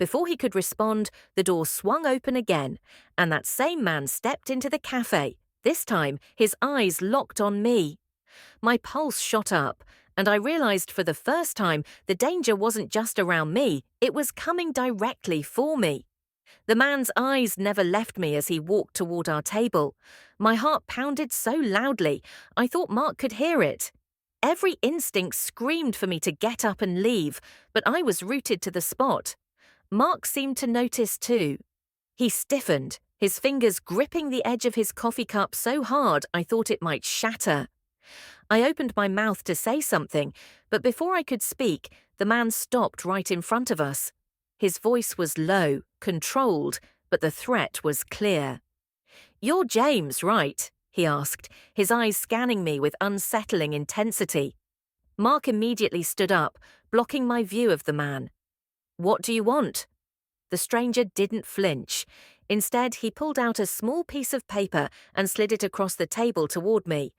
Before he could respond, the door swung open again, and that same man stepped into the cafe. This time, his eyes locked on me. My pulse shot up, and I realized for the first time the danger wasn't just around me, it was coming directly for me. The man's eyes never left me as he walked toward our table. My heart pounded so loudly, I thought Mark could hear it. Every instinct screamed for me to get up and leave, but I was rooted to the spot. Mark seemed to notice too. He stiffened, his fingers gripping the edge of his coffee cup so hard I thought it might shatter. I opened my mouth to say something, but before I could speak, the man stopped right in front of us. His voice was low, controlled, but the threat was clear. "You're James, right?" he asked, his eyes scanning me with unsettling intensity. Mark immediately stood up, blocking my view of the man. "What do you want?" The stranger didn't flinch. Instead, he pulled out a small piece of paper and slid it across the table toward me.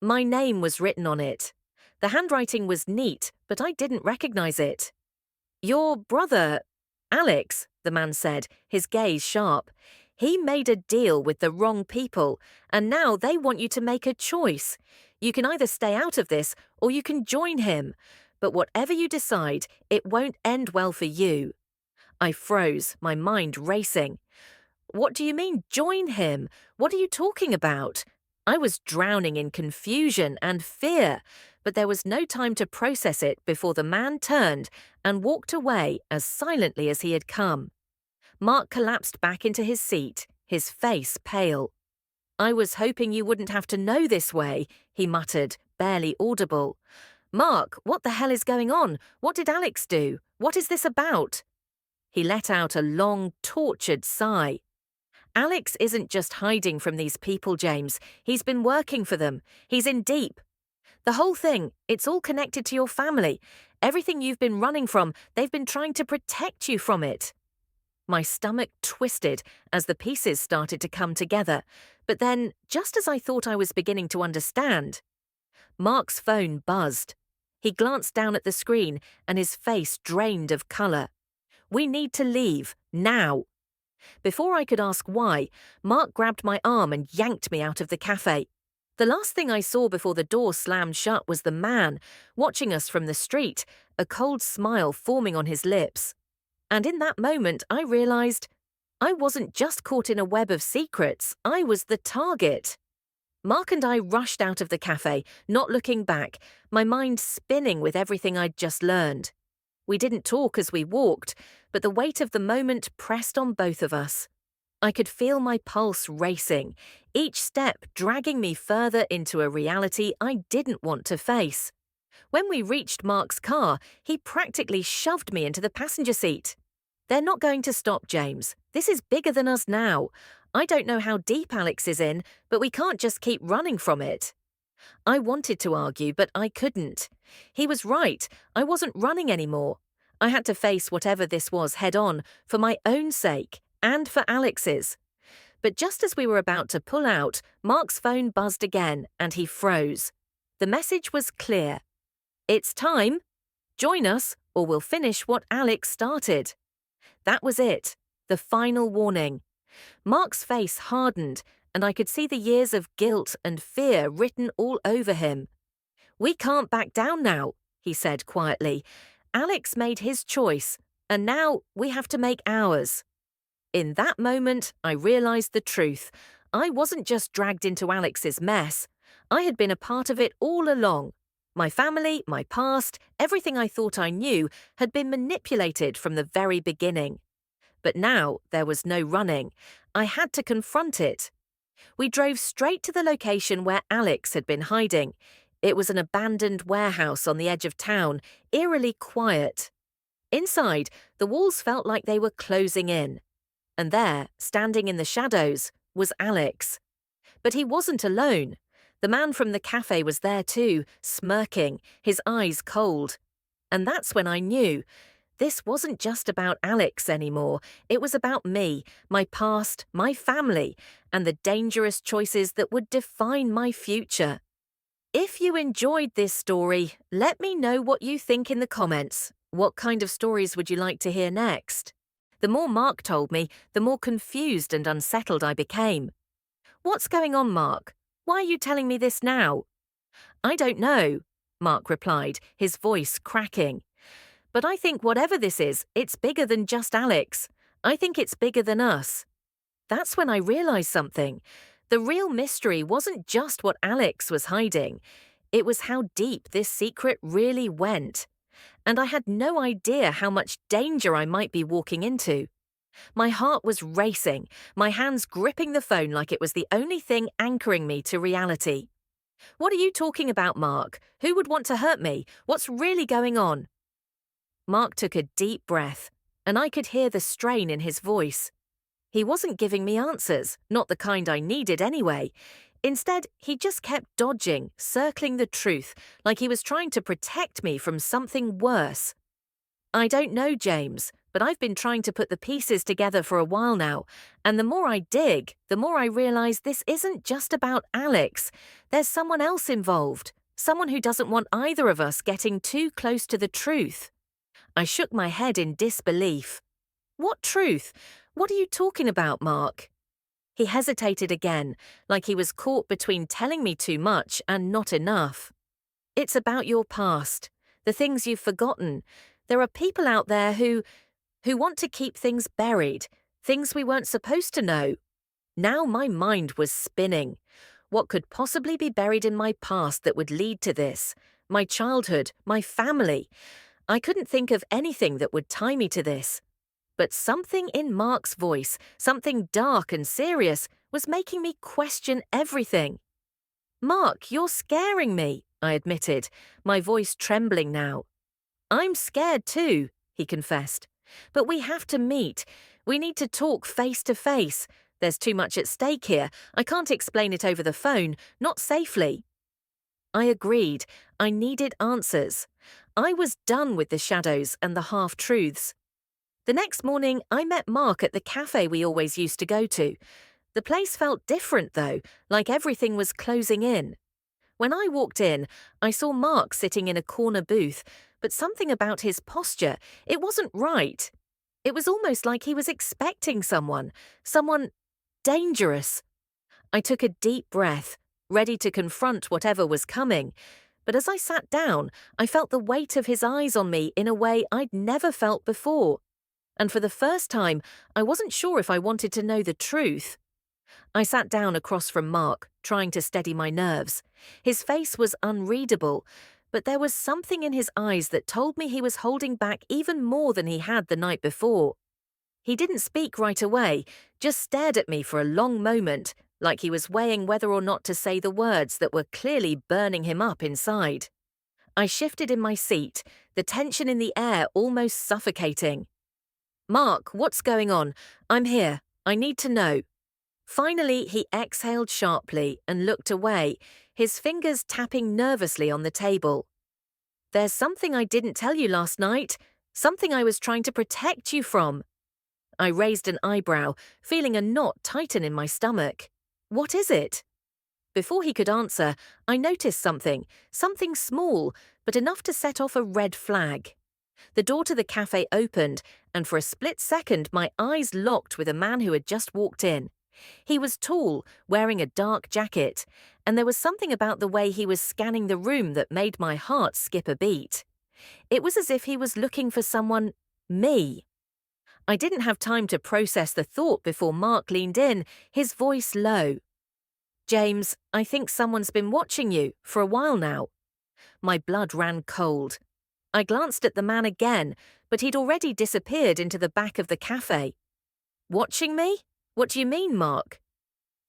My name was written on it. The handwriting was neat, but I didn't recognize it. "Your brother, Alex," the man said, his gaze sharp. "He made a deal with the wrong people, and now they want you to make a choice. You can either stay out of this, or you can join him. But whatever you decide, it won't end well for you." I froze, my mind racing. "What do you mean, join him? What are you talking about?" I was drowning in confusion and fear, but there was no time to process it before the man turned and walked away as silently as he had come. Mark collapsed back into his seat, his face pale. "I was hoping you wouldn't have to know this way," he muttered, barely audible. "Mark, what the hell is going on? What did Alex do? What is this about?" He let out a long, tortured sigh. "Alex isn't just hiding from these people, James. He's been working for them. He's in deep. The whole thing, it's all connected to your family. Everything you've been running from, they've been trying to protect you from it." My stomach twisted as the pieces started to come together, but then, just as I thought I was beginning to understand, Mark's phone buzzed. He glanced down at the screen and his face drained of color. "We need to leave, now." Before I could ask why, Mark grabbed my arm and yanked me out of the cafe. The last thing I saw before the door slammed shut was the man, watching us from the street, a cold smile forming on his lips. And in that moment, I realized I wasn't just caught in a web of secrets, I was the target. Mark and I rushed out of the cafe, not looking back, my mind spinning with everything I'd just learned. We didn't talk as we walked, but the weight of the moment pressed on both of us. I could feel my pulse racing, each step dragging me further into a reality I didn't want to face. When we reached Mark's car, he practically shoved me into the passenger seat. "They're not going to stop, James. This is bigger than us now. I don't know how deep Alex is in, but we can't just keep running from it." I wanted to argue, but I couldn't. He was right. I wasn't running anymore. I had to face whatever this was head on, for my own sake, and for Alex's. But just as we were about to pull out, Mark's phone buzzed again, and he froze. The message was clear. "It's time. Join us, or we'll finish what Alex started." That was it, the final warning. Mark's face hardened, and I could see the years of guilt and fear written all over him. "We can't back down now," he said quietly. "Alex made his choice, and now we have to make ours." In that moment, I realized the truth. I wasn't just dragged into Alex's mess. I had been a part of it all along. My family, my past, everything I thought I knew had been manipulated from the very beginning. But now there was no running. I had to confront it. We drove straight to the location where Alex had been hiding. It was an abandoned warehouse on the edge of town, eerily quiet. Inside, the walls felt like they were closing in. And there, standing in the shadows, was Alex. But he wasn't alone. The man from the cafe was there too, smirking, his eyes cold. And that's when I knew. This wasn't just about Alex anymore. It was about me, my past, my family, and the dangerous choices that would define my future. If you enjoyed this story, let me know what you think in the comments. What kind of stories would you like to hear next? The more Mark told me, the more confused and unsettled I became. "What's going on, Mark? Why are you telling me this now?" "I don't know," Mark replied, his voice cracking. "But I think whatever this is, it's bigger than just Alex. I think it's bigger than us." That's when I realized something. The real mystery wasn't just what Alex was hiding. It was how deep this secret really went. And I had no idea how much danger I might be walking into. My heart was racing, my hands gripping the phone like it was the only thing anchoring me to reality. "What are you talking about, Mark? Who would want to hurt me? What's really going on?" Mark took a deep breath, and I could hear the strain in his voice. He wasn't giving me answers, not the kind I needed anyway. Instead, he just kept dodging, circling the truth, like he was trying to protect me from something worse. "I don't know, James, but I've been trying to put the pieces together for a while now, and the more I dig, the more I realize this isn't just about Alex. There's someone else involved, someone who doesn't want either of us getting too close to the truth." I shook my head in disbelief. "What truth? What are you talking about, Mark?" He hesitated again, like he was caught between telling me too much and not enough. "It's about your past, the things you've forgotten. There are people out there who want to keep things buried, things we weren't supposed to know." Now my mind was spinning. What could possibly be buried in my past that would lead to this? My childhood, my family. I couldn't think of anything that would tie me to this. But something in Mark's voice, something dark and serious, was making me question everything. "Mark, you're scaring me," I admitted, my voice trembling now. "I'm scared too," he confessed. "But we have to meet. We need to talk face to face. There's too much at stake here. I can't explain it over the phone, not safely." I agreed. I needed answers. I was done with the shadows and the half-truths. The next morning, I met Mark at the cafe we always used to go to. The place felt different, though, like everything was closing in. When I walked in, I saw Mark sitting in a corner booth, but something about his posture, it wasn't right. It was almost like he was expecting someone dangerous. I took a deep breath, ready to confront whatever was coming. But as I sat down, I felt the weight of his eyes on me in a way I'd never felt before. And for the first time, I wasn't sure if I wanted to know the truth. I sat down across from Mark, trying to steady my nerves. His face was unreadable, but there was something in his eyes that told me he was holding back even more than he had the night before. He didn't speak right away, just stared at me for a long moment, like he was weighing whether or not to say the words that were clearly burning him up inside. I shifted in my seat, the tension in the air almost suffocating. "Mark, what's going on? I'm here. I need to know." Finally, he exhaled sharply and looked away, his fingers tapping nervously on the table. "There's something I didn't tell you last night, something I was trying to protect you from." I raised an eyebrow, feeling a knot tighten in my stomach. "What is it?" Before he could answer, I noticed something small, but enough to set off a red flag. The door to the cafe opened, and for a split second my eyes locked with a man who had just walked in. He was tall, wearing a dark jacket, and there was something about the way he was scanning the room that made my heart skip a beat. It was as if he was looking for someone, me. I didn't have time to process the thought before Mark leaned in, his voice low. "James, I think someone's been watching you for a while now." My blood ran cold. I glanced at the man again, but he'd already disappeared into the back of the cafe. "Watching me? What do you mean, Mark?"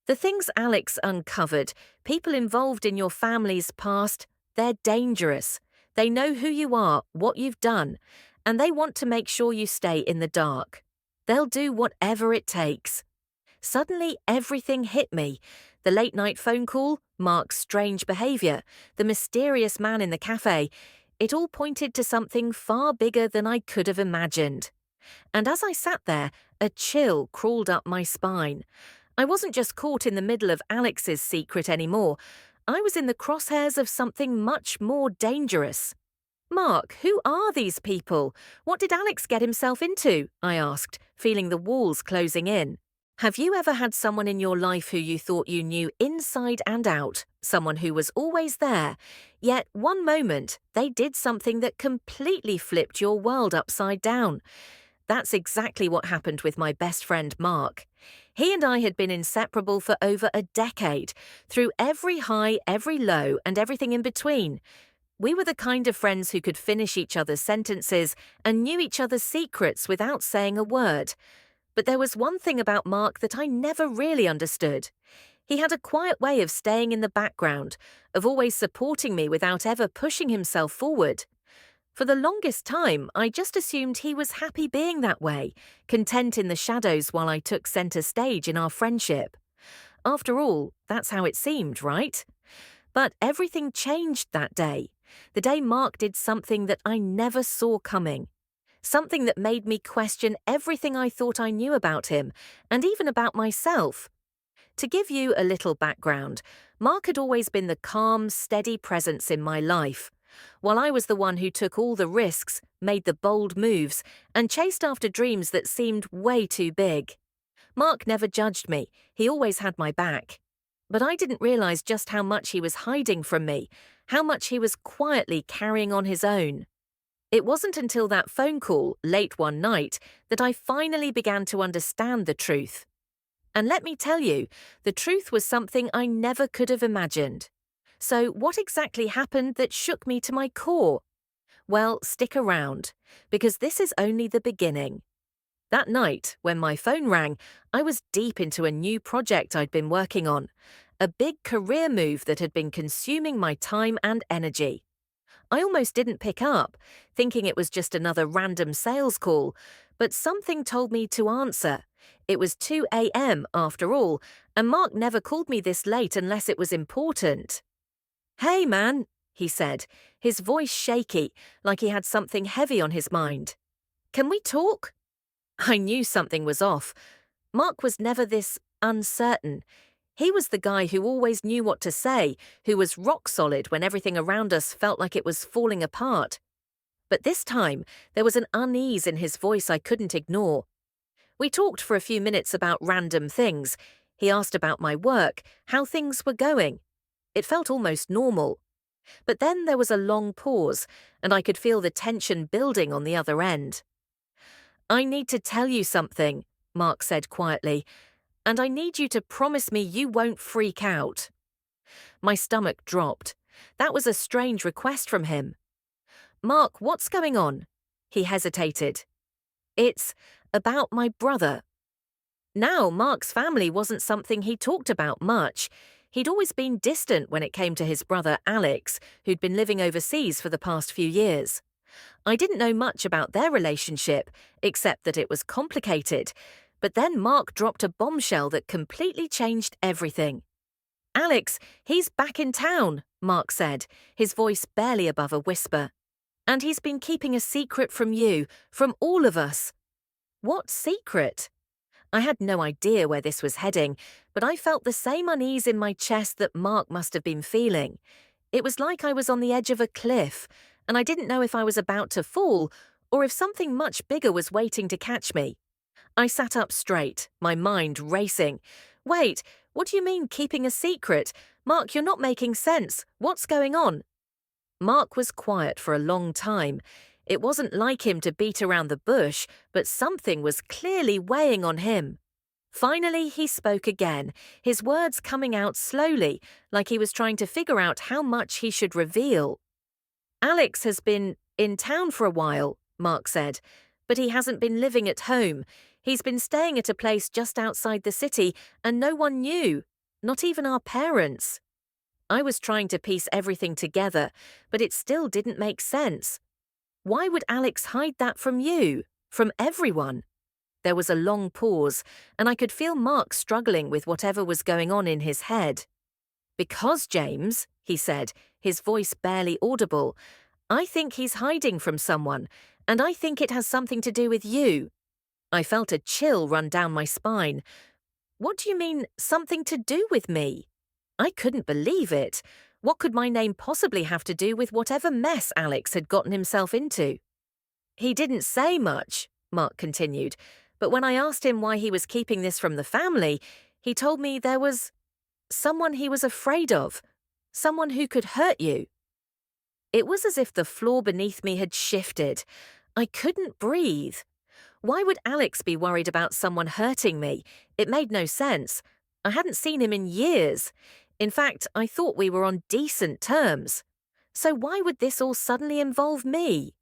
"The things Alex uncovered, people involved in your family's past, they're dangerous. They know who you are, what you've done, and they want to make sure you stay in the dark. They'll do whatever it takes." Suddenly, everything hit me. The late-night phone call, Mark's strange behavior, the mysterious man in the cafe. It all pointed to something far bigger than I could have imagined. And as I sat there, a chill crawled up my spine. I wasn't just caught in the middle of Alex's secret anymore. I was in the crosshairs of something much more dangerous. "Mark, who are these people? What did Alex get himself into?" I asked, feeling the walls closing in. Have you ever had someone in your life who you thought you knew inside and out, someone who was always there, yet one moment they did something that completely flipped your world upside down? That's exactly what happened with my best friend Mark. He and I had been inseparable for over a decade, through every high, every low, and everything in between. We were the kind of friends who could finish each other's sentences and knew each other's secrets without saying a word. But there was one thing about Mark that I never really understood. He had a quiet way of staying in the background, of always supporting me without ever pushing himself forward. For the longest time, I just assumed he was happy being that way, content in the shadows while I took center stage in our friendship. After all, that's how it seemed, right? But everything changed that day. The day Mark did something that I never saw coming. Something that made me question everything I thought I knew about him, and even about myself. To give you a little background, Mark had always been the calm, steady presence in my life, while I was the one who took all the risks, made the bold moves, and chased after dreams that seemed way too big. Mark never judged me, he always had my back. But I didn't realize just how much he was hiding from me, how much he was quietly carrying on his own. It wasn't until that phone call, late one night, that I finally began to understand the truth. And let me tell you, the truth was something I never could have imagined. So what exactly happened that shook me to my core? Well, stick around, because this is only the beginning. That night, when my phone rang, I was deep into a new project I'd been working on, a big career move that had been consuming my time and energy. I almost didn't pick up, thinking it was just another random sales call, but something told me to answer. It was 2 a.m. after all, and Mark never called me this late unless it was important. "Hey, man," he said, his voice shaky, like he had something heavy on his mind. "Can we talk?" I knew something was off. Mark was never this uncertain. He was the guy who always knew what to say, who was rock solid when everything around us felt like it was falling apart. But this time, there was an unease in his voice I couldn't ignore. We talked for a few minutes about random things. He asked about my work, how things were going. It felt almost normal. But then there was a long pause, and I could feel the tension building on the other end. "I need to tell you something," Mark said quietly, "and I need you to promise me you won't freak out." My stomach dropped. That was a strange request from him. "Mark, what's going on?" He hesitated. "It's about my brother." Now, Mark's family wasn't something he talked about much. He'd always been distant when it came to his brother Alex, who'd been living overseas for the past few years. I didn't know much about their relationship, except that it was complicated. But then Mark dropped a bombshell that completely changed everything. "Alex, he's back in town," Mark said, his voice barely above a whisper. "And he's been keeping a secret from you, from all of us." What secret? I had no idea where this was heading, but I felt the same unease in my chest that Mark must have been feeling. It was like I was on the edge of a cliff, and I didn't know if I was about to fall or if something much bigger was waiting to catch me. I sat up straight, my mind racing. "Wait, what do you mean keeping a secret? Mark, you're not making sense. What's going on?" Mark was quiet for a long time. It wasn't like him to beat around the bush, but something was clearly weighing on him. Finally, he spoke again, his words coming out slowly, like he was trying to figure out how much he should reveal. "Alex has been in town for a while," Mark said, "but he hasn't been living at home. He's been staying at a place just outside the city, and no one knew, not even our parents." I was trying to piece everything together, but it still didn't make sense. Why would Alex hide that from you, from everyone? There was a long pause, and I could feel Mark struggling with whatever was going on in his head. "Because, James," he said, his voice barely audible, "I think he's hiding from someone, and I think it has something to do with you." I felt a chill run down my spine. "What do you mean, something to do with me?" I couldn't believe it. What could my name possibly have to do with whatever mess Alex had gotten himself into? "He didn't say much," Mark continued, But when I asked him why he was keeping this from the family, he told me there was someone he was afraid of, someone who could hurt you. It was as if the floor beneath me had shifted. I couldn't breathe. Why would Alex be worried about someone hurting me? It made no sense. I hadn't seen him in years. In fact, I thought we were on decent terms. So why would this all suddenly involve me?